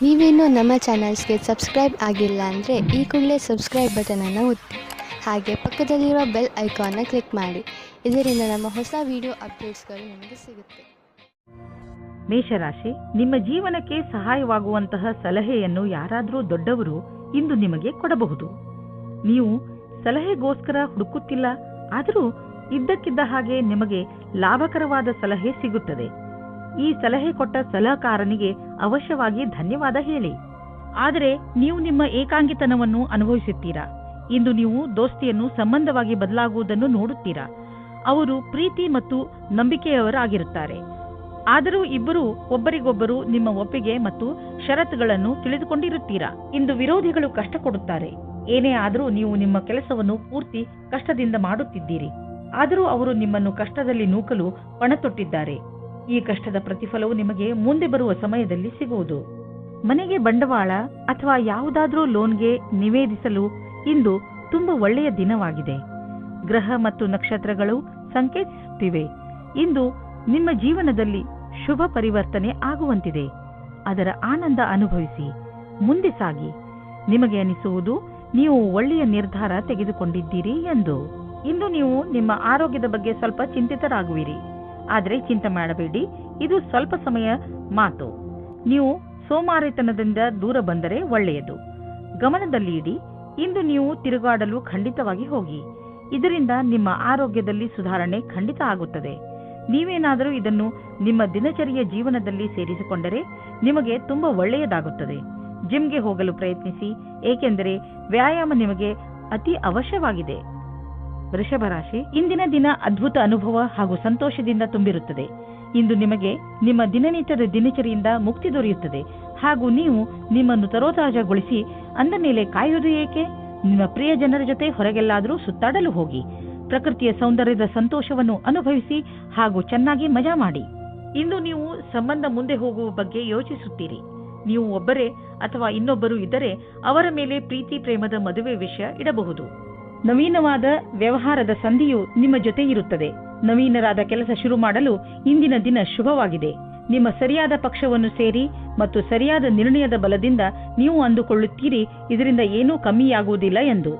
ನೀವೇನೂ ನಮ್ಮ ಚಾನಲ್ಸ್ಗೆ ಸಬ್ಸ್ಕ್ರೈಬ್ ಆಗಿಲ್ಲ ಅಂದರೆ ಈ ಕೂಡಲೇ ಸಬ್ಸ್ಕ್ರೈಬ್ ಬಟನನ್ನು ಒತ್ತಿ ಹಾಗೆ ಪಕ್ಕದಲ್ಲಿರೋ ಬೆಲ್ ಐಕಾನ್ನ ಕ್ಲಿಕ್ ಮಾಡಿ. ಇದರಿಂದ ನಮ್ಮ ಹೊಸ ವಿಡಿಯೋ ಅಪ್ಡೇಟ್ಸ್ಗಳು ನಿಮಗೆ ಸಿಗುತ್ತೆ. ಮೇಷರಾಶಿ, ನಿಮ್ಮ ಜೀವನಕ್ಕೆ ಸಹಾಯವಾಗುವಂತಹ ಸಲಹೆಯನ್ನು ಯಾರಾದರೂ ದೊಡ್ಡವರು ಇಂದು ನಿಮಗೆ ಕೊಡಬಹುದು. ನೀವು ಸಲಹೆಗೋಸ್ಕರ ಹುಡುಕುತ್ತಿಲ್ಲ, ಆದರೂ ಇದ್ದಕ್ಕಿದ್ದ ಹಾಗೆ ನಿಮಗೆ ಲಾಭಕರವಾದ ಸಲಹೆ ಸಿಗುತ್ತದೆ. ಈ ಸಲಹೆ ಕೊಟ್ಟ ಸಲಹೆಗಾರನಿಗೆ ಅವಶ್ಯವಾಗಿ ಧನ್ಯವಾದ ಹೇಳಿ. ಆದರೆ ನೀವು ನಿಮ್ಮ ಏಕಾಂಗಿತನವನ್ನು ಅನುಭವಿಸುತ್ತೀರಾ. ಇಂದು ನೀವು ದೋಸ್ತಿಯನ್ನು ಸಂಬಂಧವಾಗಿ ಬದಲಾಗುವುದನ್ನು ನೋಡುತ್ತೀರಾ. ಅವರು ಪ್ರೀತಿ ಮತ್ತು ನಂಬಿಕೆಯವರಾಗಿರುತ್ತಾರೆ. ಆದರೂ ಇಬ್ಬರು ಒಬ್ಬರಿಗೊಬ್ಬರು ನಿಮ್ಮ ಒಪ್ಪಿಗೆ ಮತ್ತು ಷರತ್ತುಗಳನ್ನು ತಿಳಿದುಕೊಂಡಿರುತ್ತೀರಾ. ಇಂದು ವಿರೋಧಿಗಳು ಕಷ್ಟ ಕೊಡುತ್ತಾರೆ. ಏನೇ ಆದರೂ ನೀವು ನಿಮ್ಮ ಕೆಲಸವನ್ನು ಪೂರ್ತಿ ಕಷ್ಟದಿಂದ ಮಾಡುತ್ತಿದ್ದೀರಿ. ಆದರೂ ಅವರು ನಿಮ್ಮನ್ನು ಕಷ್ಟದಲ್ಲಿ ನೂಕಲು ಪಣತೊಟ್ಟಿದ್ದಾರೆ. ಈ ಕಷ್ಟದ ಪ್ರತಿಫಲವು ನಿಮಗೆ ಮುಂದೆ ಬರುವ ಸಮಯದಲ್ಲಿ ಸಿಗುವುದು. ಮನೆಗೆ ಬಂಡವಾಳ ಅಥವಾ ಯಾವುದಾದ್ರೂ ಲೋನ್ಗೆ ನಿವೇದಿಸಲು ಇಂದು ತುಂಬಾ ಒಳ್ಳೆಯ ದಿನವಾಗಿದೆ. ಗ್ರಹ ಮತ್ತು ನಕ್ಷತ್ರಗಳು ಸಂಕೇತಿಸುತ್ತಿವೆ. ಇಂದು ನಿಮ್ಮ ಜೀವನದಲ್ಲಿ ಶುಭ ಪರಿವರ್ತನೆ ಆಗುವಂತಿದೆ. ಅದರ ಆನಂದ ಅನುಭವಿಸಿ ಮುಂದೆ ಸಾಗಿ. ನಿಮಗೆ ಅನಿಸುವುದು ನೀವು ಒಳ್ಳೆಯ ನಿರ್ಧಾರ ತೆಗೆದುಕೊಂಡಿದ್ದೀರಿ ಎಂದು. ಇಂದು ನೀವು ನಿಮ್ಮ ಆರೋಗ್ಯದ ಬಗ್ಗೆ ಸ್ವಲ್ಪ ಚಿಂತಿತರಾಗುವಿರಿ. ಆದರೆ ಚಿಂತೆ ಮಾಡಬೇಡಿ, ಇದು ಸ್ವಲ್ಪ ಸಮಯ ಮಾತು. ನೀವು ಸೋಮಾರಿತನದಿಂದ ದೂರ ಬಂದರೆ ಒಳ್ಳೆಯದು. ಗಮನದಲ್ಲಿ ಇಡಿ, ಇಂದು ನೀವು ತಿರುಗಾಡಲು ಖಂಡಿತವಾಗಿ ಹೋಗಿ. ಇದರಿಂದ ನಿಮ್ಮ ಆರೋಗ್ಯದಲ್ಲಿ ಸುಧಾರಣೆ ಖಂಡಿತ ಆಗುತ್ತದೆ. ನೀವೇನಾದರೂ ಇದನ್ನು ನಿಮ್ಮ ದಿನಚರಿಯ ಜೀವನದಲ್ಲಿ ಸೇರಿಸಿಕೊಂಡರೆ ನಿಮಗೆ ತುಂಬಾ ಒಳ್ಳೆಯದಾಗುತ್ತದೆ. ಜಿಮ್ಗೆ ಹೋಗಲು ಪ್ರಯತ್ನಿಸಿ, ಏಕೆಂದರೆ ವ್ಯಾಯಾಮ ನಿಮಗೆ ಅತಿ ಅವಶ್ಯವಾಗಿದೆ. ವೃಷಭ ರಾಶಿ, ಇಂದಿನ ದಿನ ಅದ್ಭುತ ಅನುಭವ ಹಾಗೂ ಸಂತೋಷದಿಂದ ತುಂಬಿರುತ್ತದೆ. ಇಂದು ನಿಮಗೆ ನಿಮ್ಮ ದಿನನಿತ್ಯದ ದಿನಚರಿಯಿಂದ ಮುಕ್ತಿ ದೊರೆಯುತ್ತದೆ ಹಾಗೂ ನೀವು ನಿಮ್ಮನ್ನು ತರೋತಾಜಾಗೊಳಿಸಿ ಅಂದ ಮೇಲೆ ಕಾಯುವುದು ಏಕೆ? ನಿಮ್ಮ ಪ್ರಿಯ ಜನರ ಜೊತೆ ಹೊರಗೆಲ್ಲಾದರೂ ಸುತ್ತಾಡಲು ಹೋಗಿ. ಪ್ರಕೃತಿಯ ಸೌಂದರ್ಯದ ಸಂತೋಷವನ್ನು ಅನುಭವಿಸಿ ಹಾಗೂ ಚೆನ್ನಾಗಿ ಮಜಾ ಮಾಡಿ. ಇಂದು ನೀವು ಸಂಬಂಧ ಮುಂದೆ ಹೋಗುವ ಬಗ್ಗೆ ಯೋಚಿಸುತ್ತೀರಿ. ನೀವು ಒಬ್ಬರೇ ಅಥವಾ ಇನ್ನೊಬ್ಬರು ಇದ್ದರೆ ಅವರ ಮೇಲೆ ಪ್ರೀತಿ ಪ್ರೇಮದ ಮದುವೆ ವಿಷಯ ಇಡಬಹುದು. ನವೀನವಾದ ವ್ಯವಹಾರದ ಸಂಧಿಯು ನಿಮ್ಮ ಜೊತೆ ಇರುತ್ತದೆ. ನವೀನರಾದ ಕೆಲಸ ಶುರು ಮಾಡಲು ಇಂದಿನ ದಿನ ಶುಭವಾಗಿದೆ. ನಿಮ್ಮ ಸರಿಯಾದ ಪಕ್ಷವನ್ನು ಸೇರಿ ಮತ್ತು ಸರಿಯಾದ ನಿರ್ಣಯದ ಬಲದಿಂದ ನೀವು ಅಂದುಕೊಳ್ಳುತ್ತೀರಿ ಇದರಿಂದ ಏನೂ ಕಮ್ಮಿಯಾಗುವುದಿಲ್ಲ ಎಂದು.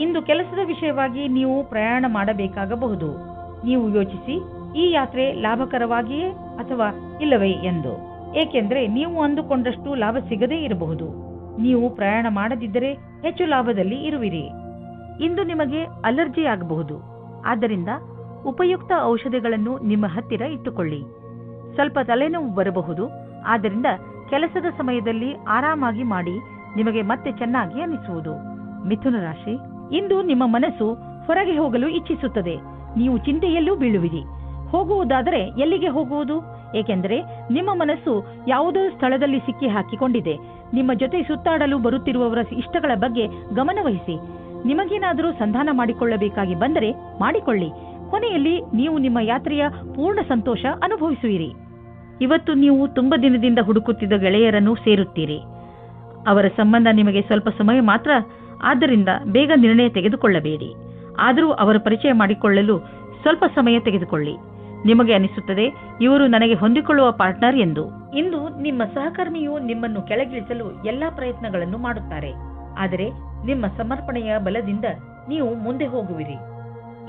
ಇಂದು ಕೆಲಸದ ವಿಷಯವಾಗಿ ನೀವು ಪ್ರಯಾಣ ಮಾಡಬೇಕಾಗಬಹುದು. ನೀವು ಯೋಚಿಸಿ, ಈ ಯಾತ್ರೆ ಲಾಭಕರವಾಗಿಯೇ ಅಥವಾ ಇಲ್ಲವೇ ಎಂದು. ಏಕೆಂದರೆ ನೀವು ಅಂದುಕೊಂಡಷ್ಟು ಲಾಭ ಸಿಗದೇ ಇರಬಹುದು. ನೀವು ಪ್ರಯಾಣ ಮಾಡದಿದ್ದರೆ ಹೆಚ್ಚು ಲಾಭದಲ್ಲಿ ಇರುವಿರಿ. ಇಂದು ನಿಮಗೆ ಅಲರ್ಜಿ ಆಗಬಹುದು. ಆದ್ದರಿಂದ ಉಪಯುಕ್ತ ಔಷಧಿಗಳನ್ನು ನಿಮ್ಮ ಹತ್ತಿರ ಇಟ್ಟುಕೊಳ್ಳಿ. ಸ್ವಲ್ಪ ತಲೆನೋವು ಬರಬಹುದು. ಆದ್ದರಿಂದ ಕೆಲಸದ ಸಮಯದಲ್ಲಿ ಆರಾಮಾಗಿ ಮಾಡಿ, ನಿಮಗೆ ಮತ್ತೆ ಚೆನ್ನಾಗಿ ಅನಿಸುವುದು. ಮಿಥುನ ರಾಶಿ, ಇಂದು ನಿಮ್ಮ ಮನಸ್ಸು ಹೊರಗೆ ಹೋಗಲು ಇಚ್ಛಿಸುತ್ತದೆ. ನೀವು ಚಿಂತೆಯಲ್ಲೂ ಬೀಳುವಿರಿ. ಹೋಗುವುದಾದರೆ ಎಲ್ಲಿಗೆ ಹೋಗುವುದು? ಏಕೆಂದರೆ ನಿಮ್ಮ ಮನಸ್ಸು ಯಾವುದೋ ಸ್ಥಳದಲ್ಲಿ ಸಿಕ್ಕಿ ಹಾಕಿಕೊಂಡಿದೆ. ನಿಮ್ಮ ಜೊತೆ ಸುತ್ತಾಡಲು ಬರುತ್ತಿರುವವರ ಇಷ್ಟಗಳ ಬಗ್ಗೆ ಗಮನವಹಿಸಿ. ನಿಮಗೇನಾದರೂ ಸಂಧಾನ ಮಾಡಿಕೊಳ್ಳಬೇಕಾಗಿ ಬಂದರೆ ಮಾಡಿಕೊಳ್ಳಿ. ಕೊನೆಯಲ್ಲಿ ನೀವು ನಿಮ್ಮ ಯಾತ್ರೆಯ ಪೂರ್ಣ ಸಂತೋಷ ಅನುಭವಿಸುವಿರಿ. ಇವತ್ತು ನೀವು ತುಂಬಾ ದಿನದಿಂದ ಹುಡುಕುತ್ತಿದ್ದ ಗೆಳೆಯರನ್ನು ಸೇರುತ್ತೀರಿ. ಅವರ ಸಂಬಂಧ ನಿಮಗೆ ಸ್ವಲ್ಪ ಸಮಯ ಮಾತ್ರ, ಆದ್ದರಿಂದ ಬೇಗ ನಿರ್ಣಯ ತೆಗೆದುಕೊಳ್ಳಬೇಡಿ. ಆದರೂ ಅವರ ಪರಿಚಯ ಮಾಡಿಕೊಳ್ಳಲು ಸ್ವಲ್ಪ ಸಮಯ ತೆಗೆದುಕೊಳ್ಳಿ. ನಿಮಗೆ ಅನಿಸುತ್ತದೆ ಇವರು ನನಗೆ ಹೊಂದಿಕೊಳ್ಳುವ ಪಾರ್ಟ್ನರ್ ಎಂದು. ಇಂದು ನಿಮ್ಮ ಸಹಕರ್ಮಿಯು ನಿಮ್ಮನ್ನು ಕೆಳಗಿಳಿಸಲು ಎಲ್ಲಾ ಪ್ರಯತ್ನಗಳನ್ನು ಮಾಡುತ್ತಾರೆ. ಆದರೆ ನಿಮ್ಮ ಸಮರ್ಪಣೆಯ ಬಲದಿಂದ ನೀವು ಮುಂದೆ ಹೋಗುವಿರಿ.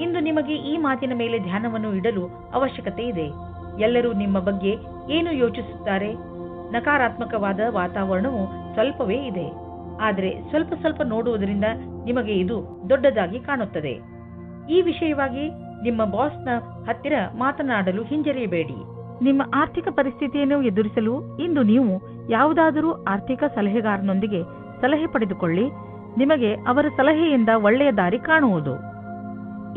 ಇಂದು ನಿಮಗೆ ಈ ಮಾತಿನ ಮೇಲೆ ಧ್ಯಾನವನ್ನು ಇಡಲು ಅವಶ್ಯಕತೆ ಇದೆ. ಎಲ್ಲರೂ ನಿಮ್ಮ ಬಗ್ಗೆ ಏನು ಯೋಚಿಸುತ್ತಾರೆ? ನಕಾರಾತ್ಮಕವಾದ ವಾತಾವರಣವು ಸ್ವಲ್ಪವೇ ಇದೆ. ಆದರೆ ಸ್ವಲ್ಪ ಸ್ವಲ್ಪ ನೋಡುವುದರಿಂದ ನಿಮಗೆ ಇದು ದೊಡ್ಡದಾಗಿ ಕಾಣುತ್ತದೆ. ಈ ವಿಷಯವಾಗಿ ನಿಮ್ಮ ಬಾಸ್ನ ಹತ್ತಿರ ಮಾತನಾಡಲು ಹಿಂಜರಿಯಬೇಡಿ. ನಿಮ್ಮ ಆರ್ಥಿಕ ಪರಿಸ್ಥಿತಿಯನ್ನು ಎದುರಿಸಲು ಇಂದು ನೀವು ಯಾವುದಾದರೂ ಆರ್ಥಿಕ ಸಲಹೆಗಾರನೊಂದಿಗೆ ಸಲಹೆ ಪಡೆದುಕೊಳ್ಳಿ. ನಿಮಗೆ ಅವರ ಸಲಹೆಯಿಂದ ಒಳ್ಳೆಯ ದಾರಿ ಕಾಣುವುದು.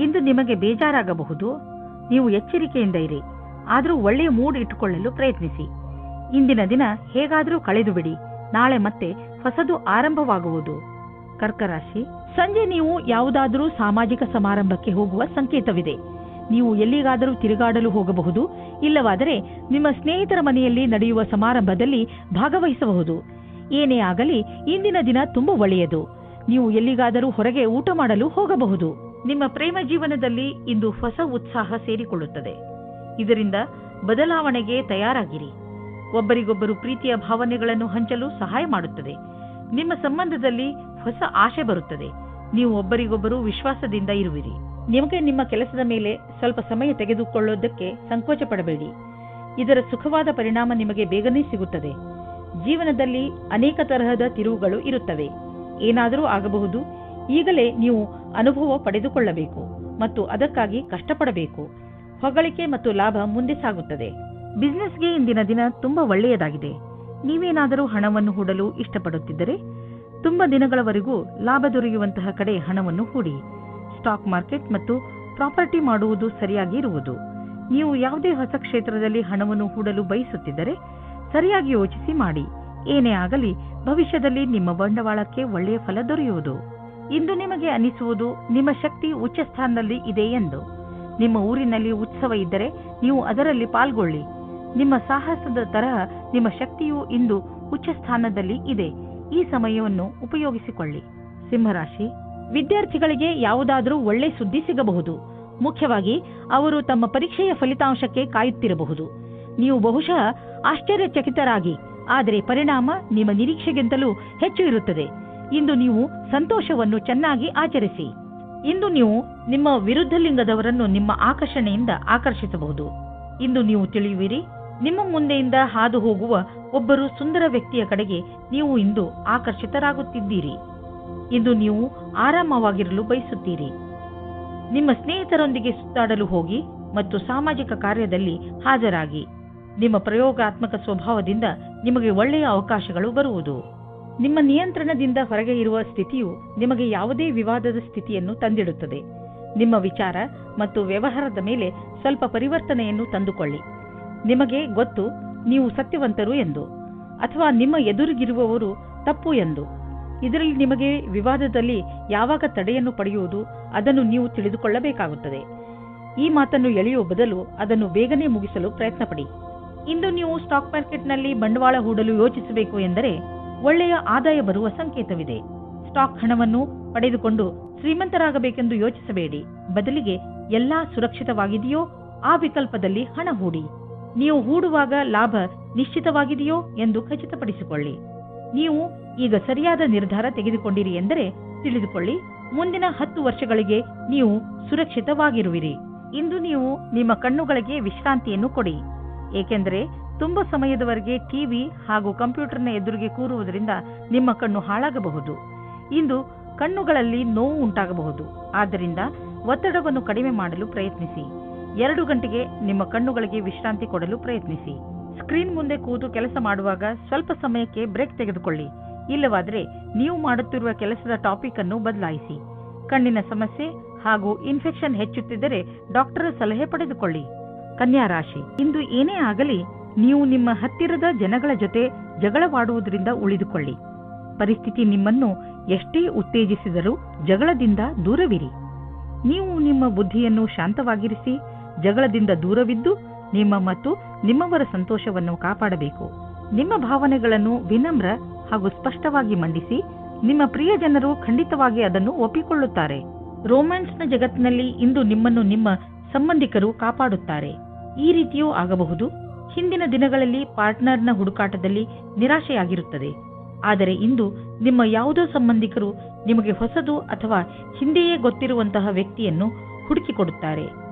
ಇಂದು ನಿಮಗೆ ಬೇಜಾರಾಗಬಹುದು. ನೀವು ಎಚ್ಚರಿಕೆಯಿಂದ ಇರಿ. ಆದರೂ ಒಳ್ಳೆಯ ಮೂಡ್ ಇಟ್ಟುಕೊಳ್ಳಲು ಪ್ರಯತ್ನಿಸಿ. ಇಂದಿನ ದಿನ ಹೇಗಾದರೂ ಕಳೆದು ಬಿಡಿ. ನಾಳೆ ಮತ್ತೆ ಹೊಸದು ಆರಂಭವಾಗುವುದು. ಕರ್ಕರಾಶಿ, ಸಂಜೆ ನೀವು ಯಾವುದಾದರೂ ಸಾಮಾಜಿಕ ಸಮಾರಂಭಕ್ಕೆ ಹೋಗುವ ಸಂಕೇತವಿದೆ. ನೀವು ಎಲ್ಲಿಗಾದರೂ ತಿರುಗಾಡಲು ಹೋಗಬಹುದು. ಇಲ್ಲವಾದರೆ ನಿಮ್ಮ ಸ್ನೇಹಿತರ ಮನೆಯಲ್ಲಿ ನಡೆಯುವ ಸಮಾರಂಭದಲ್ಲಿ ಭಾಗವಹಿಸಬಹುದು. ಏನೇ ಆಗಲಿ ಇಂದಿನ ದಿನ ತುಂಬಾ ಒಳ್ಳೆಯದು. ನೀವು ಎಲ್ಲಿಗಾದರೂ ಹೊರಗೆ ಊಟ ಮಾಡಲು ಹೋಗಬಹುದು. ನಿಮ್ಮ ಪ್ರೇಮ ಜೀವನದಲ್ಲಿ ಇಂದು ಹೊಸ ಉತ್ಸಾಹ ಸೇರಿಕೊಳ್ಳುತ್ತದೆ. ಇದರಿಂದ ಬದಲಾವಣೆಗೆ ತಯಾರಾಗಿರಿ. ಒಬ್ಬರಿಗೊಬ್ಬರು ಪ್ರೀತಿಯ ಭಾವನೆಗಳನ್ನು ಹಂಚಲು ಸಹಾಯ ಮಾಡುತ್ತದೆ. ನಿಮ್ಮ ಸಂಬಂಧದಲ್ಲಿ ಹೊಸ ಆಶೆ ಬರುತ್ತದೆ. ನೀವು ಒಬ್ಬರಿಗೊಬ್ಬರು ವಿಶ್ವಾಸದಿಂದ ಇರುವಿರಿ. ನಿಮಗೆ ನಿಮ್ಮ ಕೆಲಸದ ಮೇಲೆ ಸ್ವಲ್ಪ ಸಮಯ ತೆಗೆದುಕೊಳ್ಳೋದಕ್ಕೆ ಸಂಕೋಚ ಪಡಬೇಡಿ. ಇದರ ಸುಖವಾದ ಪರಿಣಾಮ ನಿಮಗೆ ಬೇಗನೆ ಸಿಗುತ್ತದೆ. ಜೀವನದಲ್ಲಿ ಅನೇಕ ತರಹದ ತಿರುವುಗಳು ಇರುತ್ತವೆ. ಏನಾದರೂ ಆಗಬಹುದು. ಈಗಲೇ ನೀವು ಅನುಭವ ಪಡೆದುಕೊಳ್ಳಬೇಕು ಮತ್ತು ಅದಕ್ಕಾಗಿ ಕಷ್ಟಪಡಬೇಕು. ಹೊಗಳಿಕೆ ಮತ್ತು ಲಾಭ ಮುಂದೆ ಸಾಗುತ್ತದೆ. ಬಿಸ್ನೆಸ್ಗೆ ಇಂದಿನ ದಿನ ತುಂಬಾ ಒಳ್ಳೆಯದಾಗಿದೆ. ನೀವೇನಾದರೂ ಹಣವನ್ನು ಹೂಡಲು ಇಷ್ಟಪಡುತ್ತಿದ್ದರೆ ತುಂಬಾ ದಿನಗಳವರೆಗೂ ಲಾಭ ದೊರೆಯುವಂತಹ ಕಡೆ ಹಣವನ್ನು ಹೂಡಿ. ಸ್ಟಾಕ್ ಮಾರ್ಕೆಟ್ ಮತ್ತು ಪ್ರಾಪರ್ಟಿ ಮಾಡುವುದು ಸರಿಯಾಗಿ ಇರುವುದು. ನೀವು ಯಾವುದೇ ಹೊಸ ಕ್ಷೇತ್ರದಲ್ಲಿ ಹಣವನ್ನು ಹೂಡಲು ಬಯಸುತ್ತಿದ್ದರೆ ಸರಿಯಾಗಿ ಯೋಚಿಸಿ ಮಾಡಿ. ಏನೇ ಆಗಲಿ ಭವಿಷ್ಯದಲ್ಲಿ ನಿಮ್ಮ ಬಂಡವಾಳಕ್ಕೆ ಒಳ್ಳೆಯ ಫಲ ದೊರೆಯುವುದು. ಇಂದು ನಿಮಗೆ ಅನಿಸುವುದು ನಿಮ್ಮ ಶಕ್ತಿ ಉಚ್ಚ ಸ್ಥಾನದಲ್ಲಿ ಇದೆ ಎಂದು. ನಿಮ್ಮ ಊರಿನಲ್ಲಿ ಉತ್ಸವ ಇದ್ದರೆ ನೀವು ಅದರಲ್ಲಿ ಪಾಲ್ಗೊಳ್ಳಿ. ನಿಮ್ಮ ಸಾಹಸದ ತರಹ ನಿಮ್ಮ ಶಕ್ತಿಯು ಇಂದು ಉಚ್ಚ ಸ್ಥಾನದಲ್ಲಿ ಇದೆ. ಈ ಸಮಯವನ್ನು ಉಪಯೋಗಿಸಿಕೊಳ್ಳಿ. ಸಿಂಹರಾಶಿ, ವಿದ್ಯಾರ್ಥಿಗಳಿಗೆ ಯಾವುದಾದರೂ ಒಳ್ಳೆ ಸುದ್ದಿ ಸಿಗಬಹುದು. ಮುಖ್ಯವಾಗಿ ಅವರು ತಮ್ಮ ಪರೀಕ್ಷೆಯ ಫಲಿತಾಂಶಕ್ಕೆ ಕಾಯುತ್ತಿರಬಹುದು. ನೀವು ಬಹುಶಃ ಆಶ್ಚರ್ಯಚಕಿತರಾಗಿ, ಆದರೆ ಪರಿಣಾಮ ನಿಮ್ಮ ನಿರೀಕ್ಷೆಗಿಂತಲೂ ಹೆಚ್ಚು ಇರುತ್ತದೆ. ಇಂದು ನೀವು ಸಂತೋಷವನ್ನು ಚೆನ್ನಾಗಿ ಆಚರಿಸಿ. ಇಂದು ನೀವು ನಿಮ್ಮ ವಿರುದ್ಧ ಲಿಂಗದವರನ್ನು ನಿಮ್ಮ ಆಕರ್ಷಣೆಯಿಂದ ಆಕರ್ಷಿಸಬಹುದು. ಇಂದು ನೀವು ತಿಳಿಯುವಿರಿ, ನಿಮ್ಮ ಮುಂದೆಯಿಂದ ಹಾದು ಹೋಗುವ ಒಬ್ಬರು ಸುಂದರ ವ್ಯಕ್ತಿಯ ಕಡೆಗೆ ನೀವು ಇಂದು ಆಕರ್ಷಿತರಾಗುತ್ತಿದ್ದೀರಿ. ಇಂದು ನೀವು ಆರಾಮವಾಗಿರಲು ಬಯಸುತ್ತೀರಿ. ನಿಮ್ಮ ಸ್ನೇಹಿತರೊಂದಿಗೆ ಸುತ್ತಾಡಲು ಹೋಗಿ ಮತ್ತು ಸಾಮಾಜಿಕ ಕಾರ್ಯದಲ್ಲಿ ಹಾಜರಾಗಿ. ನಿಮ್ಮ ಪ್ರಯೋಗಾತ್ಮಕ ಸ್ವಭಾವದಿಂದ ನಿಮಗೆ ಒಳ್ಳೆಯ ಅವಕಾಶಗಳು ಬರುವುದು. ನಿಮ್ಮ ನಿಯಂತ್ರಣದಿಂದ ಹೊರಗೆ ಇರುವ ಸ್ಥಿತಿಯು ನಿಮಗೆ ಯಾವುದೇ ವಿವಾದದ ಸ್ಥಿತಿಯನ್ನು ತಂದಿಡುತ್ತದೆ. ನಿಮ್ಮ ವಿಚಾರ ಮತ್ತು ವ್ಯವಹಾರದ ಮೇಲೆ ಸ್ವಲ್ಪ ಪರಿವರ್ತನೆಯನ್ನು ತಂದುಕೊಳ್ಳಿ. ನಿಮಗೆ ಗೊತ್ತು ನೀವು ಸತ್ಯವಂತರು ಎಂದು, ಅಥವಾ ನಿಮ್ಮ ಎದುರಿಗಿರುವವರು ತಪ್ಪು ಎಂದು. ಇದರಲ್ಲಿ ನಿಮಗೆ ವಿವಾದದಲ್ಲಿ ಯಾವಾಗ ತಡೆಯನ್ನು ಪಡೆಯುವುದು ಅದನ್ನು ನೀವು ತಿಳಿದುಕೊಳ್ಳಬೇಕಾಗುತ್ತದೆ. ಈ ಮಾತನ್ನು ಎಳೆಯುವ ಬದಲು ಅದನ್ನು ಬೇಗನೆ ಮುಗಿಸಲು ಪ್ರಯತ್ನಪಡಿ. ಇಂದು ನೀವು ಸ್ಟಾಕ್ ಮಾರ್ಕೆಟ್ನಲ್ಲಿ ಬಂಡವಾಳ ಹೂಡಲು ಯೋಚಿಸಬೇಕು ಎಂದರೆ ಒಳ್ಳೆಯ ಆದಾಯ ಬರುವ ಸಂಕೇತವಿದೆ. ಸ್ಟಾಕ್ ಹಣವನ್ನು ಪಡೆದುಕೊಂಡು ಶ್ರೀಮಂತರಾಗಬೇಕೆಂದು ಯೋಚಿಸಬೇಡಿ. ಬದಲಿಗೆ ಎಲ್ಲಾ ಸುರಕ್ಷಿತವಾಗಿದೆಯೋ ಆ ವಿಕಲ್ಪದಲ್ಲಿ ಹಣ ಹೂಡಿ. ನೀವು ಹೂಡುವಾಗ ಲಾಭ ನಿಶ್ಚಿತವಾಗಿದೆಯೋ ಎಂದು ಖಚಿತಪಡಿಸಿಕೊಳ್ಳಿ. ನೀವು ಈಗ ಸರಿಯಾದ ನಿರ್ಧಾರ ತೆಗೆದುಕೊಂಡಿರಿ ಎಂದರೆ ತಿಳಿದುಕೊಳ್ಳಿ, ಮುಂದಿನ 10 ವರ್ಷಗಳಿಗೆ ನೀವು ಸುರಕ್ಷಿತವಾಗಿರುವಿರಿ. ಇಂದು ನೀವು ನಿಮ್ಮ ಕಣ್ಣುಗಳಿಗೆ ವಿಶ್ರಾಂತಿಯನ್ನು ಕೊಡಿ. ಏಕೆಂದರೆ ತುಂಬಾ ಸಮಯದವರೆಗೆ ಟಿವಿ ಹಾಗೂ ಕಂಪ್ಯೂಟರ್ನ ಎದುರಿಗೆ ಕೂರುವುದರಿಂದ ನಿಮ್ಮ ಕಣ್ಣು ಹಾಳಾಗಬಹುದು. ಇಂದು ಕಣ್ಣುಗಳಲ್ಲಿ ನೋವು ಉಂಟಾಗಬಹುದು. ಆದ್ದರಿಂದ ಒತ್ತಡವನ್ನು ಕಡಿಮೆ ಮಾಡಲು ಪ್ರಯತ್ನಿಸಿ. 2 ಗಂಟೆಗೆ ನಿಮ್ಮ ಕಣ್ಣುಗಳಿಗೆ ವಿಶ್ರಾಂತಿ ಕೊಡಲು ಪ್ರಯತ್ನಿಸಿ. ಸ್ಕ್ರೀನ್ ಮುಂದೆ ಕೂತು ಕೆಲಸ ಮಾಡುವಾಗ ಸ್ವಲ್ಪ ಸಮಯಕ್ಕೆ ಬ್ರೇಕ್ ತೆಗೆದುಕೊಳ್ಳಿ. ಇಲ್ಲವಾದರೆ ನೀವು ಮಾಡುತ್ತಿರುವ ಕೆಲಸದ ಟಾಪಿಕ್ ಅನ್ನು ಬದಲಾಯಿಸಿ. ಕಣ್ಣಿನ ಸಮಸ್ಯೆ ಹಾಗೂ ಇನ್ಫೆಕ್ಷನ್ ಹೆಚ್ಚುತ್ತಿದ್ದರೆ ಡಾಕ್ಟರ್ ಸಲಹೆ ಪಡೆದುಕೊಳ್ಳಿ. ಕನ್ಯಾ ರಾಶಿ, ಇಂದು ಏನೇ ಆಗಲಿ ನೀವು ನಿಮ್ಮ ಹತ್ತಿರದ ಜನಗಳ ಜೊತೆ ಜಗಳವಾಡುವುದರಿಂದ ಉಳಿದುಕೊಳ್ಳಿ. ಪರಿಸ್ಥಿತಿ ನಿಮ್ಮನ್ನು ಎಷ್ಟೇ ಉತ್ತೇಜಿಸಿದರೂ ಜಗಳದಿಂದ ದೂರವಿರಿ. ನೀವು ನಿಮ್ಮ ಬುದ್ಧಿಯನ್ನು ಶಾಂತವಾಗಿರಿಸಿ ಜಗಳದಿಂದ ದೂರವಿದ್ದು ನಿಮ್ಮ ಮತ್ತು ನಿಮ್ಮವರ ಸಂತೋಷವನ್ನು ಕಾಪಾಡಬೇಕು. ನಿಮ್ಮ ಭಾವನೆಗಳನ್ನು ವಿನಮ್ರ ಹಾಗೂ ಸ್ಪಷ್ಟವಾಗಿ ಮಂಡಿಸಿ. ನಿಮ್ಮ ಪ್ರಿಯ ಜನರು ಖಂಡಿತವಾಗಿ ಅದನ್ನು ಒಪ್ಪಿಕೊಳ್ಳುತ್ತಾರೆ. ರೋಮ್ಯಾನ್ಸ್ನ ಜಗತ್ತಿನಲ್ಲಿ ಇಂದು ನಿಮ್ಮನ್ನು ನಿಮ್ಮ ಸಂಬಂಧಿಕರು ಕಾಪಾಡುತ್ತಾರೆ. ಈ ರೀತಿಯೂ ಆಗಬಹುದು. ಹಿಂದಿನ ದಿನಗಳಲ್ಲಿ ಪಾರ್ಟ್ನರ್ನ ಹುಡುಕಾಟದಲ್ಲಿ ನಿರಾಶೆಯಾಗಿರುತ್ತದೆ. ಆದರೆ ಇಂದು ನಿಮ್ಮ ಯಾವುದೋ ಸಂಬಂಧಿಕರು ನಿಮಗೆ ಹೊಸದು ಅಥವಾ ಹಿಂದೆಯೇ ಗೊತ್ತಿರುವಂತಹ ವ್ಯಕ್ತಿಯನ್ನು ಹುಡುಕಿಕೊಡುತ್ತಾರೆ.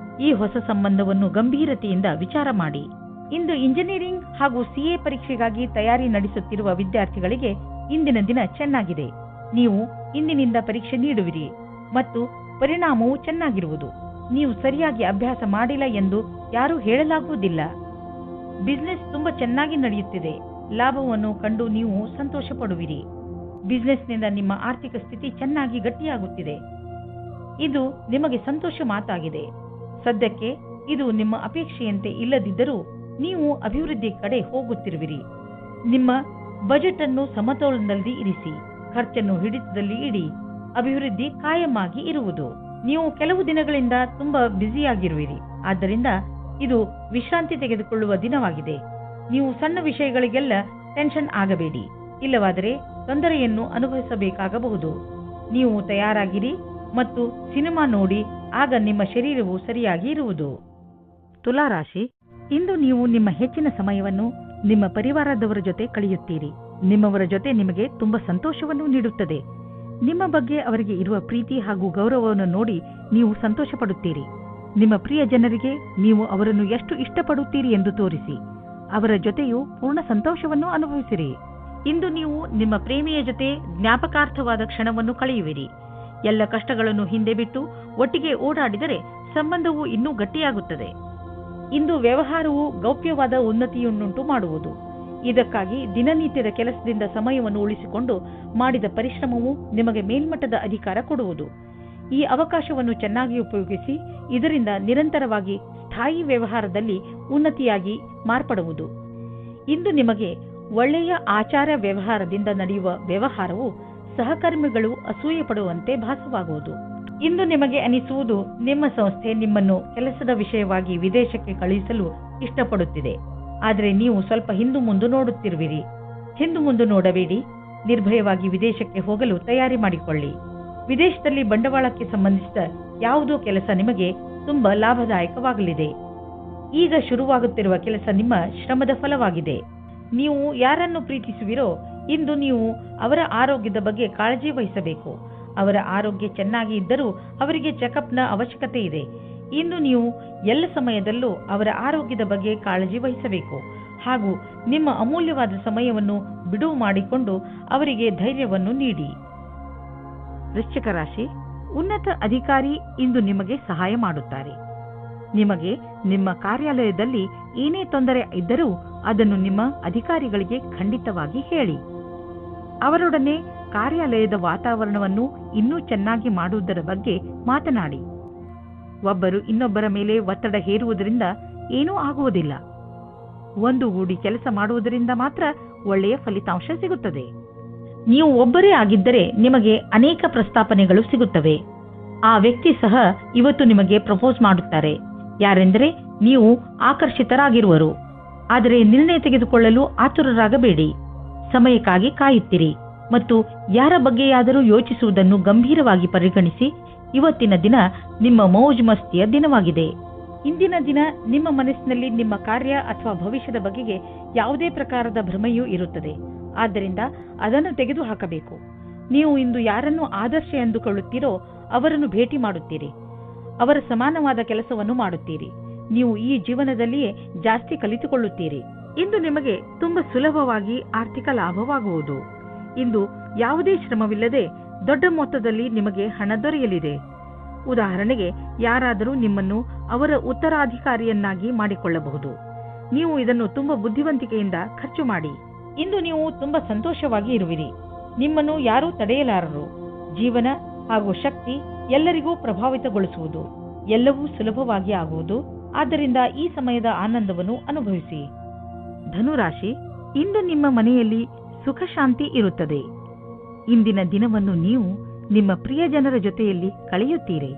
ಈ ಹೊಸ ಸಂಬಂಧವನ್ನು ಗಂಭೀರತೆಯಿಂದ ವಿಚಾರ ಮಾಡಿ. ಇಂದು ಇಂಜಿನಿಯರಿಂಗ್ ಹಾಗೂ ಸಿಎ ಪರೀಕ್ಷೆಗಾಗಿ ತಯಾರಿ ನಡೆಸುತ್ತಿರುವ ವಿದ್ಯಾರ್ಥಿಗಳಿಗೆ ಇಂದಿನ ದಿನ ಚೆನ್ನಾಗಿದೆ. ನೀವು ಇಂದಿನಿಂದ ಪರೀಕ್ಷೆ ನೀಡುವಿರಿ ಮತ್ತು ಪರಿಣಾಮವು ಚೆನ್ನಾಗಿರುವುದು. ನೀವು ಸರಿಯಾಗಿ ಅಭ್ಯಾಸ ಮಾಡಿಲ್ಲ ಎಂದು ಯಾರೂ ಹೇಳಲಾಗುವುದಿಲ್ಲ. ಬಿಸ್ನೆಸ್ ತುಂಬಾ ಚೆನ್ನಾಗಿ ನಡೆಯುತ್ತಿದೆ. ಲಾಭವನ್ನು ಕಂಡು ನೀವು ಸಂತೋಷ ಪಡುವಿರಿ. ಬಿಸ್ನೆಸ್ನಿಂದ ನಿಮ್ಮ ಆರ್ಥಿಕ ಸ್ಥಿತಿ ಚೆನ್ನಾಗಿ ಗಟ್ಟಿಯಾಗುತ್ತಿದೆ. ಇದು ನಿಮಗೆ ಸಂತೋಷ ಮಾತಾಗಿದೆ. ಸದ್ಯಕ್ಕೆ ಇದು ನಿಮ್ಮ ಅಪೇಕ್ಷೆಯಂತೆ ಇಲ್ಲದಿದ್ದರೂ ನೀವು ಅಭಿವೃದ್ಧಿ ಕಡೆ ಹೋಗುತ್ತಿರುವಿರಿ. ನಿಮ್ಮ ಬಜೆಟ್ ಅನ್ನು ಸಮತೋಲನದಲ್ಲಿ ಇರಿಸಿ. ಖರ್ಚನ್ನು ಹಿಡಿತದಲ್ಲಿ ಇಡಿ. ಅಭಿವೃದ್ಧಿ ಕಾಯಮಾಗಿ ಇರುವುದು. ನೀವು ಕೆಲವು ದಿನಗಳಿಂದ ತುಂಬಾ ಬ್ಯುಸಿಯಾಗಿರುವಿರಿ. ಆದ್ದರಿಂದ ಇದು ವಿಶ್ರಾಂತಿ ತೆಗೆದುಕೊಳ್ಳುವ ದಿನವಾಗಿದೆ. ನೀವು ಸಣ್ಣ ವಿಷಯಗಳಿಗೆಲ್ಲ ಟೆನ್ಷನ್ ಆಗಬೇಡಿ. ಇಲ್ಲವಾದರೆ ತೊಂದರೆಯನ್ನು ಅನುಭವಿಸಬೇಕಾಗಬಹುದು. ನೀವು ತಯಾರಾಗಿರಿ ಮತ್ತು ಸಿನಿಮಾ ನೋಡಿ. ಆಗ ನಿಮ್ಮ ಶರೀರವು ಸರಿಯಾಗಿ ಇರುವುದು. ತುಲಾರಾಶಿ, ಇಂದು ನೀವು ನಿಮ್ಮ ಹೆಚ್ಚಿನ ಸಮಯವನ್ನು ನಿಮ್ಮ ಪರಿವಾರದವರ ಜೊತೆ ಕಳೆಯುತ್ತೀರಿ. ನಿಮ್ಮವರ ಜೊತೆ ನಿಮಗೆ ತುಂಬಾ ಸಂತೋಷವನ್ನು ನೀಡುತ್ತದೆ. ನಿಮ್ಮ ಬಗ್ಗೆ ಅವರಿಗೆ ಇರುವ ಪ್ರೀತಿ ಹಾಗೂ ಗೌರವವನ್ನು ನೋಡಿ ನೀವು ಸಂತೋಷ ಪಡುತ್ತೀರಿ. ನಿಮ್ಮ ಪ್ರಿಯ ಜನರಿಗೆ ನೀವು ಅವರನ್ನು ಎಷ್ಟು ಇಷ್ಟಪಡುತ್ತೀರಿ ಎಂದು ತೋರಿಸಿ. ಅವರ ಜೊತೆಯೂ ಪೂರ್ಣ ಸಂತೋಷವನ್ನು ಅನುಭವಿಸಿರಿ. ಇಂದು ನೀವು ನಿಮ್ಮ ಪ್ರೇಮಿಯ ಜೊತೆ ಜ್ಞಾಪಕಾರ್ಥವಾದ ಕ್ಷಣವನ್ನು ಕಳೆಯುವಿರಿ. ಎಲ್ಲ ಕಷ್ಟಗಳನ್ನು ಹಿಂದೆ ಬಿಟ್ಟು ಒಟ್ಟಿಗೆ ಓಡಾಡಿದರೆ ಸಂಬಂಧವು ಇನ್ನೂ ಗಟ್ಟಿಯಾಗುತ್ತದೆ. ಇಂದು ವ್ಯವಹಾರವು ಗೌಪ್ಯವಾದ ಉನ್ನತಿಯನ್ನುಂಟು ಮಾಡುವುದು. ಇದಕ್ಕಾಗಿ ದಿನನಿತ್ಯದ ಕೆಲಸದಿಂದ ಸಮಯವನ್ನು ಉಳಿಸಿಕೊಂಡು ಮಾಡಿದ ಪರಿಶ್ರಮವು ನಿಮಗೆ ಮೇಲ್ಮಟ್ಟದ ಅಧಿಕಾರ ಕೊಡುವುದು. ಈ ಅವಕಾಶವನ್ನು ಚೆನ್ನಾಗಿ ಉಪಯೋಗಿಸಿ ಇದರಿಂದ ನಿರಂತರವಾಗಿ ಸ್ಥಾಯಿ ವ್ಯವಹಾರದಲ್ಲಿ ಉನ್ನತಿಯಾಗಿ ಮಾರ್ಪಡುವುದು. ಇಂದು ನಿಮಗೆ ಒಳ್ಳೆಯ ಆಚಾರ ವ್ಯವಹಾರದಿಂದ ನಡೆಯುವ ವ್ಯವಹಾರವು ಸಹಕರ್ಮಿಗಳು ಅಸೂಯೆ ಪಡುವಂತೆ ಭಾಸವಾಗುವುದು. ಇಂದು ನಿಮಗೆ ಅನಿಸುವುದು ನಿಮ್ಮ ಸಂಸ್ಥೆ ನಿಮ್ಮನ್ನು ಕೆಲಸದ ವಿಷಯವಾಗಿ ವಿದೇಶಕ್ಕೆ ಕಳುಹಿಸಲು ಇಷ್ಟಪಡುತ್ತಿದೆ. ಆದರೆ ನೀವು ಸ್ವಲ್ಪ ಹಿಂದು ಮುಂದು ನೋಡುತ್ತಿರುವಿರಿ. ಹಿಂದು ಮುಂದು ನೋಡಬೇಡಿ. ನಿರ್ಭಯವಾಗಿ ವಿದೇಶಕ್ಕೆ ಹೋಗಲು ತಯಾರಿ ಮಾಡಿಕೊಳ್ಳಿ. ವಿದೇಶದಲ್ಲಿ ಬಂಡವಾಳಕ್ಕೆ ಸಂಬಂಧಿಸಿದ ಯಾವುದೋ ಕೆಲಸ ನಿಮಗೆ ತುಂಬಾ ಲಾಭದಾಯಕವಾಗಲಿದೆ. ಈಗ ಶುರುವಾಗುತ್ತಿರುವ ಕೆಲಸ ನಿಮ್ಮ ಶ್ರಮದ ಫಲವಾಗಿದೆ. ನೀವು ಯಾರನ್ನು ಪ್ರೀತಿಸುವಿರೋ ಇಂದು ನೀವು ಅವರ ಆರೋಗ್ಯದ ಬಗ್ಗೆ ಕಾಳಜಿ ವಹಿಸಬೇಕು. ಅವರ ಆರೋಗ್ಯ ಚೆನ್ನಾಗಿ ಇದ್ದರೂ ಅವರಿಗೆ ಚೆಕಪ್ನ ಅವಶ್ಯಕತೆ ಇದೆ. ಇಂದು ನೀವು ಎಲ್ಲ ಸಮಯದಲ್ಲೂ ಅವರ ಆರೋಗ್ಯದ ಬಗ್ಗೆ ಕಾಳಜಿ ವಹಿಸಬೇಕು ಹಾಗೂ ನಿಮ್ಮ ಅಮೂಲ್ಯವಾದ ಸಮಯವನ್ನು ಬಿಡುವು ಮಾಡಿಕೊಂಡು ಅವರಿಗೆ ಧೈರ್ಯವನ್ನು ನೀಡಿ. ವೃಶ್ಚಿಕ ರಾಶಿ, ಉನ್ನತ ಅಧಿಕಾರಿ ಇಂದು ನಿಮಗೆ ಸಹಾಯ ಮಾಡುತ್ತಾರೆ. ನಿಮಗೆ ನಿಮ್ಮ ಕಾರ್ಯಾಲಯದಲ್ಲಿ ಏನೇ ತೊಂದರೆ ಇದ್ದರೂ ಅದನ್ನು ನಿಮ್ಮ ಅಧಿಕಾರಿಗಳಿಗೆ ಖಂಡಿತವಾಗಿ ಹೇಳಿ. ಅವರೊಡನೆ ಕಾರ್ಯಾಲಯದ ವಾತಾವರಣವನ್ನು ಇನ್ನೂ ಚೆನ್ನಾಗಿ ಮಾಡುವುದರ ಬಗ್ಗೆ ಮಾತನಾಡಿ. ಒಬ್ಬರು ಇನ್ನೊಬ್ಬರ ಮೇಲೆ ಒತ್ತಡ ಹೇರುವುದರಿಂದ ಏನೂ ಆಗುವುದಿಲ್ಲ. ಒಂದುಗೂಡಿ ಕೆಲಸ ಮಾಡುವುದರಿಂದ ಮಾತ್ರ ಒಳ್ಳೆಯ ಫಲಿತಾಂಶ ಸಿಗುತ್ತದೆ. ನೀವು ಒಬ್ಬರೇ ಆಗಿದ್ದರೆ ನಿಮಗೆ ಅನೇಕ ಪ್ರಸ್ತಾಪನೆಗಳು ಸಿಗುತ್ತವೆ. ಆ ವ್ಯಕ್ತಿ ಸಹ ಇವತ್ತು ನಿಮಗೆ ಪ್ರಪೋಸ್ ಮಾಡುತ್ತಾರೆ. ಯಾರೆಂದರೆ ನೀವು ಆಕರ್ಷಿತರಾಗಿರುವರು. ಆದರೆ ನಿರ್ಣಯ ತೆಗೆದುಕೊಳ್ಳಲು ಆತುರರಾಗಬೇಡಿ. ಸಮಯಕ್ಕಾಗಿ ಕಾಯುತ್ತಿರಿ ಮತ್ತು ಯಾರ ಬಗ್ಗೆಯಾದರೂ ಯೋಚಿಸುವುದನ್ನು ಗಂಭೀರವಾಗಿ ಪರಿಗಣಿಸಿ. ಇವತ್ತಿನ ದಿನ ನಿಮ್ಮ ಮೌಜ್ ಮಸ್ತಿಯ ದಿನವಾಗಿದೆ. ಇಂದಿನ ದಿನ ನಿಮ್ಮ ಮನಸ್ಸಿನಲ್ಲಿ ನಿಮ್ಮ ಕಾರ್ಯ ಅಥವಾ ಭವಿಷ್ಯದ ಬಗೆಗೆ ಯಾವುದೇ ಪ್ರಕಾರದ ಭ್ರಮೆಯೂ ಇರುತ್ತದೆ. ಆದ್ದರಿಂದ ಅದನ್ನು ತೆಗೆದುಹಾಕಬೇಕು. ನೀವು ಇಂದು ಯಾರನ್ನು ಆದರ್ಶ ಎಂದುಕೊಳ್ಳುತ್ತೀರೋ ಅವರನ್ನು ಭೇಟಿ ಮಾಡುತ್ತೀರಿ. ಅವರ ಸಮಾನವಾದ ಕೆಲಸವನ್ನು ಮಾಡುತ್ತೀರಿ. ನೀವು ಈ ಜೀವನದಲ್ಲಿಯೇ ಜಾಸ್ತಿ ಕಲಿತುಕೊಳ್ಳುತ್ತೀರಿ. ಇಂದು ನಿಮಗೆ ತುಂಬಾ ಸುಲಭವಾಗಿ ಆರ್ಥಿಕ ಲಾಭವಾಗುವುದು. ಇಂದು ಯಾವುದೇ ಶ್ರಮವಿಲ್ಲದೆ ದೊಡ್ಡ ಮೊತ್ತದಲ್ಲಿ ನಿಮಗೆ ಹಣ ದೊರೆಯಲಿದೆ. ಉದಾಹರಣೆಗೆ ಯಾರಾದರೂ ನಿಮ್ಮನ್ನು ಅವರ ಉತ್ತರಾಧಿಕಾರಿಯನ್ನಾಗಿ ಮಾಡಿಕೊಳ್ಳಬಹುದು. ನೀವು ಇದನ್ನು ತುಂಬಾ ಬುದ್ಧಿವಂತಿಕೆಯಿಂದ ಖರ್ಚು ಮಾಡಿ. ಇಂದು ನೀವು ತುಂಬಾ ಸಂತೋಷವಾಗಿ ಇರುವಿರಿ. ನಿಮ್ಮನ್ನು ಯಾರೂ ತಡೆಯಲಾರರು. ಜೀವನ ಹಾಗೂ ಶಕ್ತಿ ಎಲ್ಲರಿಗೂ ಪ್ರಭಾವಿತಗೊಳಿಸುವುದು. ಎಲ್ಲವೂ ಸುಲಭವಾಗಿ ಆಗುವುದು. ಆದ್ದರಿಂದ ಈ ಸಮಯದ ಆನಂದವನ್ನು ಅನುಭವಿಸಿ. ಧನುರಾಶಿ, ಇಂದು ನಿಮ್ಮ ಮನೆಯಲ್ಲಿ ಸುಖ ಶಾಂತಿ ಇರುತ್ತದೆ. ಇಂದಿನ ದಿನವನ್ನು ನೀವು ನಿಮ್ಮ ಪ್ರಿಯ ಜನರ ಜೊತೆಯಲ್ಲಿ ಕಳೆಯುತ್ತೀರಿ.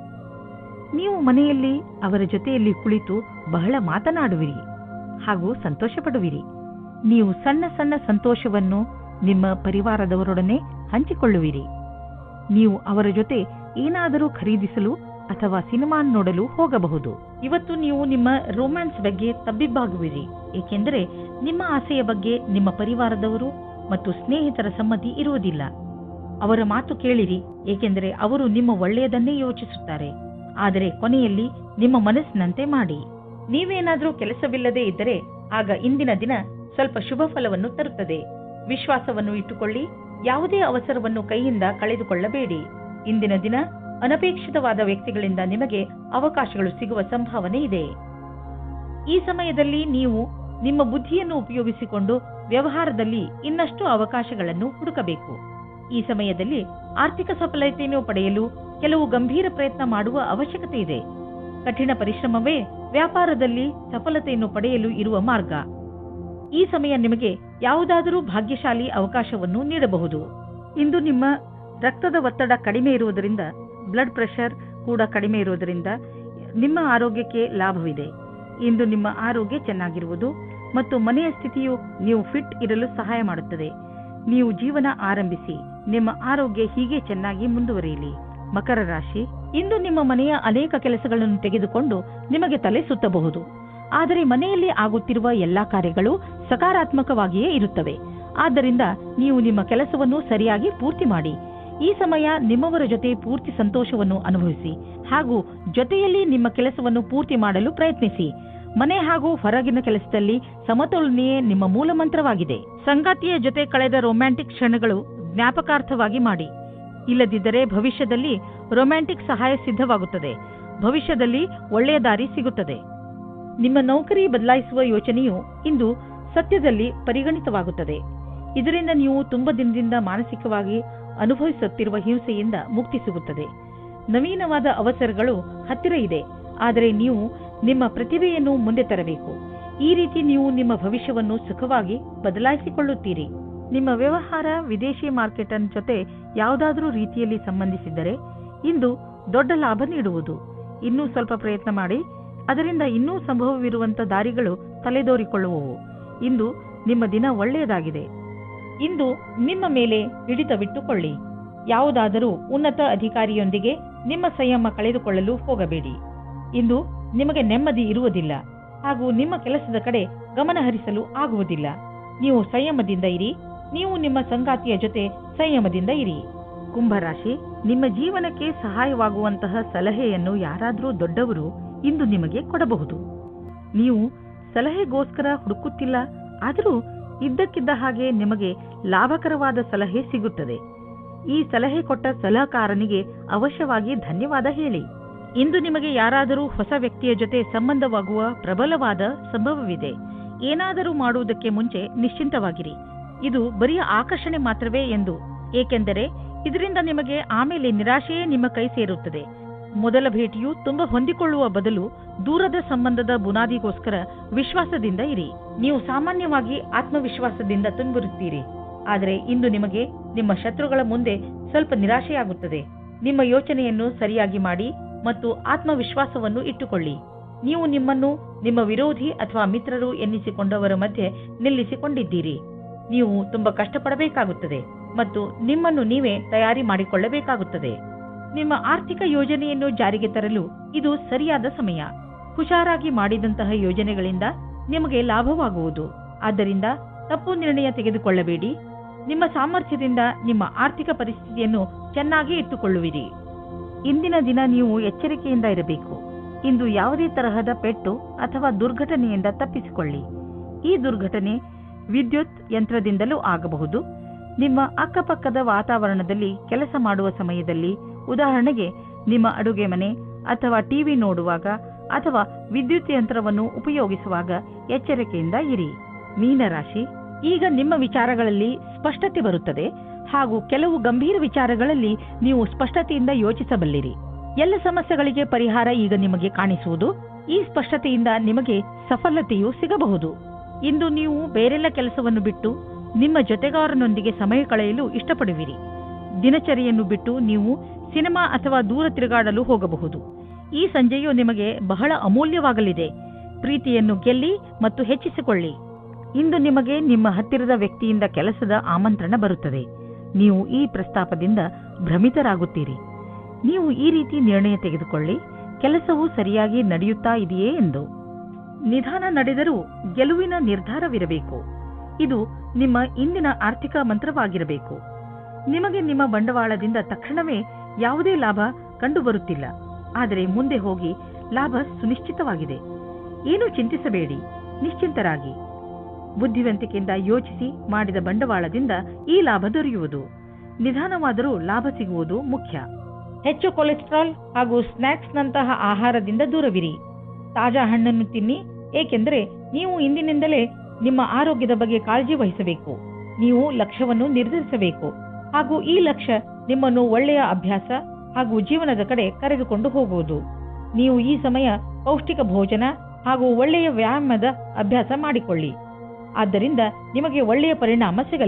ನೀವು ಮನೆಯಲ್ಲಿ ಅವರ ಜೊತೆಯಲ್ಲಿ ಕುಳಿತು ಬಹಳ ಮಾತನಾಡುವಿರಿ ಹಾಗೂ ಸಂತೋಷ ಪಡುವಿರಿ. ನೀವು ಸಣ್ಣ ಸಣ್ಣ ಸಂತೋಷವನ್ನು ನಿಮ್ಮ ಪರಿವಾರದವರೊಡನೆ ಹಂಚಿಕೊಳ್ಳುವಿರಿ. ನೀವು ಅವರ ಜೊತೆ ಏನಾದರೂ ಖರೀದಿಸಲು ಅಥವಾ ಸಿನಿಮಾ ನೋಡಲು ಹೋಗಬಹುದು. ಇವತ್ತು ನೀವು ನಿಮ್ಮ ರೊಮ್ಯಾನ್ಸ್ ಬಗ್ಗೆ ತಬ್ಬಿಬ್ಬಾಗುವಿರಿ. ಏಕೆಂದರೆ ನಿಮ್ಮ ಆಸೆಯ ಬಗ್ಗೆ ನಿಮ್ಮ ಪರಿವಾರದವರು ಮತ್ತು ಸ್ನೇಹಿತರ ಸಮ್ಮತಿ ಇರುವುದಿಲ್ಲ. ಅವರ ಮಾತು ಕೇಳಿರಿ, ಏಕೆಂದರೆ ಅವರು ನಿಮ್ಮ ಒಳ್ಳೆಯದನ್ನೇ ಯೋಚಿಸುತ್ತಾರೆ. ಆದರೆ ಕೊನೆಯಲ್ಲಿ ನಿಮ್ಮ ಮನಸ್ಸಿನಂತೆ ಮಾಡಿ. ನೀವೇನಾದರೂ ಕೆಲಸವಿಲ್ಲದೆ ಇದ್ದರೆ ಆಗ ಇಂದಿನ ದಿನ ಸ್ವಲ್ಪ ಶುಭ ಫಲವನ್ನು ತರುತ್ತದೆ. ವಿಶ್ವಾಸವನ್ನು ಇಟ್ಟುಕೊಳ್ಳಿ. ಯಾವುದೇ ಅವಸರವನ್ನು ಕೈಯಿಂದ ಕಳೆದುಕೊಳ್ಳಬೇಡಿ. ಇಂದಿನ ದಿನ ಅನಪೇಕ್ಷಿತವಾದ ವ್ಯಕ್ತಿಗಳಿಂದ ನಿಮಗೆ ಅವಕಾಶಗಳು ಸಿಗುವ ಸಂಭಾವನೆ ಇದೆ. ಈ ಸಮಯದಲ್ಲಿ ನೀವು ನಿಮ್ಮ ಬುದ್ಧಿಯನ್ನು ಉಪಯೋಗಿಸಿಕೊಂಡು ವ್ಯವಹಾರದಲ್ಲಿ ಇನ್ನಷ್ಟು ಅವಕಾಶಗಳನ್ನು ಹುಡುಕಬೇಕು. ಈ ಸಮಯದಲ್ಲಿ ಆರ್ಥಿಕ ಸಫಲತೆಯನ್ನು ಪಡೆಯಲು ಕೆಲವು ಗಂಭೀರ ಪ್ರಯತ್ನ ಮಾಡುವ ಅವಶ್ಯಕತೆ ಇದೆ. ಕಠಿಣ ಪರಿಶ್ರಮವೇ ವ್ಯಾಪಾರದಲ್ಲಿ ಸಫಲತೆಯನ್ನು ಪಡೆಯಲು ಇರುವ ಮಾರ್ಗ. ಈ ಸಮಯ ನಿಮಗೆ ಯಾವುದಾದರೂ ಭಾಗ್ಯಶಾಲಿ ಅವಕಾಶವನ್ನು ನೀಡಬಹುದು. ಇಂದು ನಿಮ್ಮ ರಕ್ತದ ಒತ್ತಡ ಕಡಿಮೆ ಇರುವುದರಿಂದ, ಬ್ಲಡ್ ಪ್ರೆಷರ್ ಕೂಡ ಕಡಿಮೆ ಇರುವುದರಿಂದ ನಿಮ್ಮ ಆರೋಗ್ಯಕ್ಕೆ ಲಾಭವಿದೆ. ಇಂದು ನಿಮ್ಮ ಆರೋಗ್ಯ ಚೆನ್ನಾಗಿರುವುದು ಮತ್ತು ಮನೆಯ ಸ್ಥಿತಿಯು ನೀವು ಫಿಟ್ ಇರಲು ಸಹಾಯ ಮಾಡುತ್ತದೆ. ನೀವು ಜೀವನ ಆರಂಭಿಸಿ. ನಿಮ್ಮ ಆರೋಗ್ಯ ಹೀಗೆ ಚೆನ್ನಾಗಿ ಮುಂದುವರಿಯಲಿ. ಮಕರ ರಾಶಿ, ಇಂದು ನಿಮ್ಮ ಮನೆಯ ಅನೇಕ ಕೆಲಸಗಳನ್ನು ತೆಗೆದುಕೊಂಡು ನಿಮಗೆ ತಲೆ ಸುತ್ತಬಹುದು. ಆದರೆ ಮನೆಯಲ್ಲಿ ಆಗುತ್ತಿರುವ ಎಲ್ಲಾ ಕಾರ್ಯಗಳು ಸಕಾರಾತ್ಮಕವಾಗಿಯೇ ಇರುತ್ತವೆ. ಆದ್ದರಿಂದ ನೀವು ನಿಮ್ಮ ಕೆಲಸವನ್ನು ಸರಿಯಾಗಿ ಪೂರ್ತಿ ಮಾಡಿ. ಈ ಸಮಯ ನಿಮ್ಮವರ ಜೊತೆ ಪೂರ್ತಿ ಸಂತೋಷವನ್ನು ಅನುಭವಿಸಿ ಹಾಗೂ ಜೊತೆಯಲ್ಲಿ ನಿಮ್ಮ ಕೆಲಸವನ್ನು ಪೂರ್ತಿ ಮಾಡಲು ಪ್ರಯತ್ನಿಸಿ. ಮನೆ ಹಾಗೂ ಹೊರಗಿನ ಕೆಲಸದಲ್ಲಿ ಸಮತೋಲನೆಯೇ ನಿಮ್ಮ ಮೂಲ ಮಂತ್ರವಾಗಿದೆ. ಸಂಗಾತಿಯ ಜೊತೆ ಕಳೆದ ರೊಮ್ಯಾಂಟಿಕ್ ಕ್ಷಣಗಳು ಜ್ಞಾಪಕಾರ್ಥವಾಗಿ ಮಾಡಿ. ಇಲ್ಲದಿದ್ದರೆ ಭವಿಷ್ಯದಲ್ಲಿ ರೊಮ್ಯಾಂಟಿಕ್ ಸಹಾಯ ಸಿದ್ಧವಾಗುತ್ತದೆ. ಭವಿಷ್ಯದಲ್ಲಿ ಒಳ್ಳೆಯ ದಾರಿ ಸಿಗುತ್ತದೆ. ನಿಮ್ಮ ನೌಕರಿ ಬದಲಾಯಿಸುವ ಯೋಚನೆಯು ಇಂದು ಸತ್ಯದಲ್ಲಿ ಪರಿಗಣಿತವಾಗುತ್ತದೆ. ಇದರಿಂದ ನೀವು ತುಂಬ ದಿನದಿಂದ ಮಾನಸಿಕವಾಗಿ ಅನುಭವಿಸುತ್ತಿರುವ ಹಿಂಸೆಯಿಂದ ಮುಕ್ತಿ ಸಿಗುತ್ತದೆ. ನವೀನವಾದ ಅವಸರಗಳು ಹತ್ತಿರ ಇದೆ, ಆದರೆ ನೀವು ನಿಮ್ಮ ಪ್ರತಿಭೆಯನ್ನು ಮುಂದೆ ತರಬೇಕು. ಈ ರೀತಿ ನೀವು ನಿಮ್ಮ ಭವಿಷ್ಯವನ್ನು ಸುಖವಾಗಿ ಬದಲಾಯಿಸಿಕೊಳ್ಳುತ್ತೀರಿ. ನಿಮ್ಮ ವ್ಯವಹಾರ ವಿದೇಶಿ ಮಾರ್ಕೆಟ್ ಜೊತೆ ಯಾವುದಾದರೂ ರೀತಿಯಲ್ಲಿ ಸಂಬಂಧಿಸಿದ್ದರೆ ಇಂದು ದೊಡ್ಡ ಲಾಭ ನೀಡುವುದು. ಇನ್ನೂ ಸ್ವಲ್ಪ ಪ್ರಯತ್ನ ಮಾಡಿ, ಅದರಿಂದ ಇನ್ನೂ ಸಂಭವವಿರುವಂಥ ದಾರಿಗಳು ತಲೆದೋರಿಕೊಳ್ಳುವವು. ಇಂದು ನಿಮ್ಮ ದಿನ ಒಳ್ಳೆಯದಾಗಿದೆ. ಇಂದು ನಿಮ್ಮ ಮೇಲೆ ಹಿಡಿತವಿಟ್ಟುಕೊಳ್ಳಿ. ಯಾವುದಾದರೂ ಉನ್ನತ ಅಧಿಕಾರಿಯೊಂದಿಗೆ ನಿಮ್ಮ ಸಂಯಮ ಕಳೆದುಕೊಳ್ಳಲು ಹೋಗಬೇಡಿ. ಇಂದು ನಿಮಗೆ ನೆಮ್ಮದಿ ಇರುವುದಿಲ್ಲ ಹಾಗೂ ನಿಮ್ಮ ಕೆಲಸದ ಕಡೆ ಗಮನ ಹರಿಸಲು ಆಗುವುದಿಲ್ಲ. ನೀವು ಸಂಯಮದಿಂದ ಇರಿ. ನೀವು ನಿಮ್ಮ ಸಂಗಾತಿಯ ಜೊತೆ ಸಂಯಮದಿಂದ ಇರಿ. ಕುಂಭರಾಶಿ, ನಿಮ್ಮ ಜೀವನಕ್ಕೆ ಸಹಾಯವಾಗುವಂತಹ ಸಲಹೆಯನ್ನು ಯಾರಾದರೂ ದೊಡ್ಡವರು ಇಂದು ನಿಮಗೆ ಕೊಡಬಹುದು. ನೀವು ಸಲಹೆಗೋಸ್ಕರ ಹುಡುಕುತ್ತಿಲ್ಲ, ಆದರೂ ಇದ್ದಕ್ಕಿದ್ದ ಹಾಗೆ ನಿಮಗೆ ಲಾಭಕರವಾದ ಸಲಹೆ ಸಿಗುತ್ತದೆ. ಈ ಸಲಹೆ ಕೊಟ್ಟ ಸಲಹೆಗಾರನಿಗೆ ಅವಶ್ಯವಾಗಿ ಧನ್ಯವಾದ ಹೇಳಿ. ಇಂದು ನಿಮಗೆ ಯಾರಾದರೂ ಹೊಸ ವ್ಯಕ್ತಿಯ ಜೊತೆ ಸಂಬಂಧವಾಗುವ ಪ್ರಬಲವಾದ ಸಂಭವವಿದೆ. ಏನಾದರೂ ಮಾಡುವುದಕ್ಕೆ ಮುಂಚೆ ನಿಶ್ಚಿಂತವಾಗಿರಿ. ಇದು ಬರೀ ಆಕರ್ಷಣೆ ಮಾತ್ರವೇ ಎಂದು, ಏಕೆಂದರೆ ಇದರಿಂದ ನಿಮಗೆ ಆಮೇಲೆ ನಿರಾಶೆಯೇ ನಿಮ್ಮ ಕೈ ಸೇರುತ್ತದೆ. ಮೊದಲ ಭೇಟಿಯು ತುಂಬ ಹೊಂದಿಕೊಳ್ಳುವ ಬದಲು ದೂರದ ಸಂಬಂಧದ ಬುನಾದಿಗೋಸ್ಕರ ವಿಶ್ವಾಸದಿಂದ ಇರಿ. ನೀವು ಸಾಮಾನ್ಯವಾಗಿ ಆತ್ಮವಿಶ್ವಾಸದಿಂದ ತುಂಬಿರುತ್ತೀರಿ, ಆದರೆ ಇಂದು ನಿಮಗೆ ನಿಮ್ಮ ಶತ್ರುಗಳ ಮುಂದೆ ಸ್ವಲ್ಪ ನಿರಾಶೆಯಾಗುತ್ತದೆ. ನಿಮ್ಮ ಯೋಚನೆಯನ್ನು ಸರಿಯಾಗಿ ಮಾಡಿ ಮತ್ತು ಆತ್ಮವಿಶ್ವಾಸವನ್ನು ಇಟ್ಟುಕೊಳ್ಳಿ. ನೀವು ನಿಮ್ಮನ್ನು ನಿಮ್ಮ ವಿರೋಧಿ ಅಥವಾ ಮಿತ್ರರು ಎನ್ನಿಸಿಕೊಂಡವರ ಮಧ್ಯೆ ನಿಲ್ಲಿಸಿಕೊಂಡಿದ್ದೀರಿ. ನೀವು ತುಂಬಾ ಕಷ್ಟಪಡಬೇಕಾಗುತ್ತದೆ ಮತ್ತು ನಿಮ್ಮನ್ನು ನೀವೇ ತಯಾರಿ ಮಾಡಿಕೊಳ್ಳಬೇಕಾಗುತ್ತದೆ. ನಿಮ್ಮ ಆರ್ಥಿಕ ಯೋಜನೆಯನ್ನು ಜಾರಿಗೆ ತರಲು ಇದು ಸರಿಯಾದ ಸಮಯ. ಹುಷಾರಾಗಿ ಮಾಡಿದಂತಹ ಯೋಜನೆಗಳಿಂದ ನಿಮಗೆ ಲಾಭವಾಗುವುದು. ಆದ್ದರಿಂದ ತಪ್ಪು ನಿರ್ಣಯ ತೆಗೆದುಕೊಳ್ಳಬೇಡಿ. ನಿಮ್ಮ ಸಾಮರ್ಥ್ಯದಿಂದ ನಿಮ್ಮ ಆರ್ಥಿಕ ಪರಿಸ್ಥಿತಿಯನ್ನು ಚೆನ್ನಾಗಿ ಇಟ್ಟುಕೊಳ್ಳುವಿರಿ. ಇಂದಿನ ದಿನ ನೀವು ಎಚ್ಚರಿಕೆಯಿಂದ ಇರಬೇಕು. ಇಂದು ಯಾವುದೇ ತರಹದ ಪೆಟ್ಟು ಅಥವಾ ದುರ್ಘಟನೆಯಿಂದ ತಪ್ಪಿಸಿಕೊಳ್ಳಿ. ಈ ದುರ್ಘಟನೆ ವಿದ್ಯುತ್ ಯಂತ್ರದಿಂದಲೂ ಆಗಬಹುದು. ನಿಮ್ಮ ಅಕ್ಕಪಕ್ಕದ ವಾತಾವರಣದಲ್ಲಿ ಕೆಲಸ ಮಾಡುವ ಸಮಯದಲ್ಲಿ, ಉದಾಹರಣೆಗೆ ನಿಮ್ಮ ಅಡುಗೆ ಮನೆ ಅಥವಾ ಟಿವಿ ನೋಡುವಾಗ ಅಥವಾ ವಿದ್ಯುತ್ ಯಂತ್ರವನ್ನು ಉಪಯೋಗಿಸುವಾಗ ಎಚ್ಚರಿಕೆಯಿಂದ ಇರಿ. ಮೀನರಾಶಿ, ಈಗ ನಿಮ್ಮ ವಿಚಾರಗಳಲ್ಲಿ ಸ್ಪಷ್ಟತೆ ಬರುತ್ತದೆ ಹಾಗೂ ಕೆಲವು ಗಂಭೀರ ವಿಚಾರಗಳಲ್ಲಿ ನೀವು ಸ್ಪಷ್ಟತೆಯಿಂದ ಯೋಚಿಸಬಲ್ಲಿರಿ. ಎಲ್ಲ ಸಮಸ್ಯೆಗಳಿಗೆ ಪರಿಹಾರ ಈಗ ನಿಮಗೆ ಕಾಣಿಸುವುದು. ಈ ಸ್ಪಷ್ಟತೆಯಿಂದ ನಿಮಗೆ ಸಫಲತೆಯೂ ಸಿಗಬಹುದು. ಇಂದು ನೀವು ಬೇರೆಲ್ಲ ಕೆಲಸವನ್ನು ಬಿಟ್ಟು ನಿಮ್ಮ ಜೊತೆಗಾರನೊಂದಿಗೆ ಸಮಯ ಕಳೆಯಲು ಇಷ್ಟಪಡುವಿರಿ. ದಿನಚರಿಯನ್ನು ಬಿಟ್ಟು ನೀವು ಸಿನಿಮಾ ಅಥವಾ ದೂರ ತಿರುಗಾಡಲು ಹೋಗಬಹುದು. ಈ ಸಂಜೆಯು ನಿಮಗೆ ಬಹಳ ಅಮೂಲ್ಯವಾಗಲಿದೆ. ಪ್ರೀತಿಯನ್ನು ಗೆಲ್ಲಿ ಮತ್ತು ಹೆಚ್ಚಿಸಿಕೊಳ್ಳಿ. ಇಂದು ನಿಮಗೆ ನಿಮ್ಮ ಹತ್ತಿರದ ವ್ಯಕ್ತಿಯಿಂದ ಕೆಲಸದ ಆಮಂತ್ರಣ ಬರುತ್ತದೆ. ನೀವು ಈ ಪ್ರಸ್ತಾಪದಿಂದ ಭ್ರಮಿತರಾಗುತ್ತೀರಿ. ನೀವು ಈ ರೀತಿ ನಿರ್ಣಯ ತೆಗೆದುಕೊಳ್ಳಿ, ಕೆಲಸವು ಸರಿಯಾಗಿ ನಡೆಯುತ್ತಾ ಇದೆಯೇ ಎಂದು. ನಿಧಾನ ನಡೆದರೂ ಗೆಲುವಿನ ನಿರ್ಧಾರವಿರಬೇಕು. ಇದು ನಿಮ್ಮ ಇಂದಿನ ಆರ್ಥಿಕ ಮಂತ್ರವಾಗಿರಬೇಕು. ನಿಮಗೆ ನಿಮ್ಮ ಬಂಡವಾಳದಿಂದ ತಕ್ಷಣವೇ ಯಾವುದೇ ಲಾಭ ಕಂಡುಬರುತ್ತಿಲ್ಲ, ಆದರೆ ಮುಂದೆ ಹೋಗಿ ಲಾಭ ಸುನಿಶ್ಚಿತವಾಗಿದೆ. ಏನೂ ಚಿಂತಿಸಬೇಡಿ, ನಿಶ್ಚಿಂತರಾಗಿ. ಬುದ್ಧಿವಂತಿಕೆಯಿಂದ ಯೋಚಿಸಿ ಮಾಡಿದ ಬಂಡವಾಳದಿಂದ ಈ ಲಾಭ ದೊರೆಯುವುದು. ನಿಧಾನವಾದರೂ ಲಾಭ ಸಿಗುವುದು ಮುಖ್ಯ. ಹೆಚ್ಚು ಕೊಲೆಸ್ಟ್ರಾಲ್ ಹಾಗೂ ಸ್ನ್ಯಾಕ್ಸ್ನಂತಹ ಆಹಾರದಿಂದ ದೂರವಿರಿ. ತಾಜಾ ಹಣ್ಣನ್ನು ತಿನ್ನಿ, ಏಕೆಂದರೆ ನೀವು ಇಂದಿನಿಂದಲೇ ನಿಮ್ಮ ಆರೋಗ್ಯದ ಬಗ್ಗೆ ಕಾಳಜಿ ವಹಿಸಬೇಕು. ನೀವು ಲಕ್ಷ್ಯವನ್ನು ನಿರ್ಧರಿಸಬೇಕು ಹಾಗೂ ಈ ಲಕ್ಷ್ಯ ನಿಮ್ಮನ್ನು ಒಳ್ಳೆಯ ಅಭ್ಯಾಸ ಹಾಗೂ ಜೀವನದ ಕಡೆ ಕರೆದುಕೊಂಡು ಹೋಗುವುದು. ನೀವು ಈ ಸಮಯ ಪೌಷ್ಟಿಕ ಭೋಜನ ಹಾಗೂ ಒಳ್ಳೆಯ ವ್ಯಾಯಾಮದ ಅಭ್ಯಾಸ ಮಾಡಿಕೊಳ್ಳಿ. ಆದ್ದರಿಂದ ನಿಮಗೆ ಒಳ್ಳೆಯ ಪರಿಣಾಮ ಸಿಗಲಿದೆ.